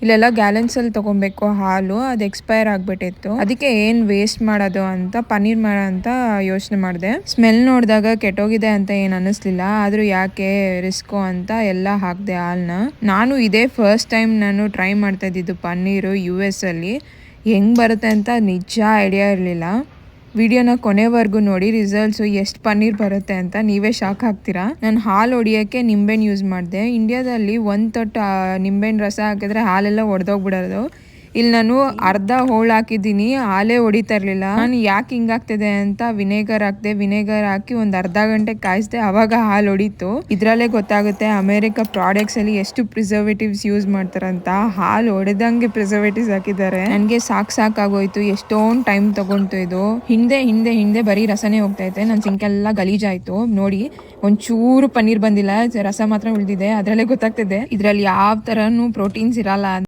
ಇಲ್ಲೆಲ್ಲ ಗ್ಯಾಲನ್ಸಲ್ಲಿ ತೊಗೊಬೇಕು ಹಾಲು, ಅದು ಎಕ್ಸ್ಪೈರ್ ಆಗಿಬಿಟ್ಟಿತ್ತು. ಅದಕ್ಕೆ ಏನು ವೇಸ್ಟ್ ಮಾಡೋದು ಅಂತ ಪನ್ನೀರ್ ಮಾಡೋ ಅಂತ ಯೋಚನೆ ಮಾಡಿದೆ. ಸ್ಮೆಲ್ ನೋಡಿದಾಗ ಕೆಟ್ಟೋಗಿದೆ ಅಂತ ಏನು ಅನ್ನಿಸ್ಲಿಲ್ಲ, ಆದರೂ ಯಾಕೆ ರಿಸ್ಕು ಅಂತ ಎಲ್ಲ ಹಾಕಿದೆ ಹಾಲನ್ನ. ನಾನು ಇದೇ ಫಸ್ಟ್ ಟೈಮ್ ನಾನು ಟ್ರೈ ಮಾಡ್ತಾ ಇದ್ದಿದ್ದು ಪನ್ನೀರು US ಅಲ್ಲಿ. ಹೆಂಗೆ ಬರುತ್ತೆ ಅಂತ ನಿಜ ಐಡಿಯಾ ಇರಲಿಲ್ಲ. ವಿಡಿಯೋನ ಕೊನೆವರೆಗೂ ನೋಡಿ, ರಿಸಲ್ಟ್ಸು ಎಷ್ಟು ಪನ್ನೀರ್ ಬರುತ್ತೆ ಅಂತ ನೀವೇ ಶಾಕ್ ಆಗ್ತೀರಾ. ನಾನು ಹಾಲು ಹೊಡಿಯೋಕ್ಕೆ ನಿಂಬೆಹಣ್ಣು ಯೂಸ್ ಮಾಡಿದೆ. ಇಂಡಿಯಾದಲ್ಲಿ ಒಂದು ತೊಟ್ಟು ನಿಂಬೆಹಣ್ಣು ರಸ ಹಾಕಿದ್ರೆ ಹಾಲೆಲ್ಲ ಒಡೆದೋಗ್ಬಿಡೋದು. ಇಲ್ಲಿ ನಾನು ಅರ್ಧ ಹೋಳು ಹಾಕಿದ್ದೀನಿ, ಹಾಲೇ ಹೊಡಿತಾ ಇರಲಿಲ್ಲ. ನಾನು ಯಾಕೆ ಹಿಂಗಾಗ್ತಿದೆ ಅಂತ ವಿನೆಗರ್ ಹಾಕಿದೆ. ವಿನೆಗರ್ ಹಾಕಿ ಒಂದು ಅರ್ಧ ಗಂಟೆ ಕಾಯಿಸಿದೆ, ಅವಾಗ ಹಾಲು ಹೊಡಿತು. ಇದರಲ್ಲೇ ಗೊತ್ತಾಗುತ್ತೆ ಅಮೇರಿಕಾ ಪ್ರಾಡಕ್ಟ್ಸಲ್ಲಿ ಎಷ್ಟು ಪ್ರಿಸರ್ವೇಟಿವ್ಸ್ ಯೂಸ್ ಮಾಡ್ತಾರಂತ. ಹಾಲು ಹೊಡೆದಂಗೆ ಪ್ರಿಸರ್ವೇಟಿವ್ಸ್ ಹಾಕಿದ್ದಾರೆ. ನನಗೆ ಸಾಕಾಗೋಯ್ತು. ಎಷ್ಟೊಂದು ಟೈಮ್ ತಗೊಂತು ಇದು. ಹಿಂದೆ ಬರೀ ರಸನೇ ಹೋಗ್ತಾ ಐತೆ. ನನ್ನ ಸಿಂಕೆಲ್ಲ ಗಲೀಜಾಯ್ತು. ನೋಡಿ, ಒಂಚೂರು ಪನ್ನೀರ್ ಬಂದಿಲ್ಲ, ರಸ ಮಾತ್ರ ಉಳಿದಿದೆ. ಅದರಲ್ಲೇ ಗೊತ್ತಾಗ್ತಿದೆ ಇದರಲ್ಲಿ ಯಾವ ಥರನೂ ಪ್ರೋಟೀನ್ಸ್ ಇರಲ್ಲ.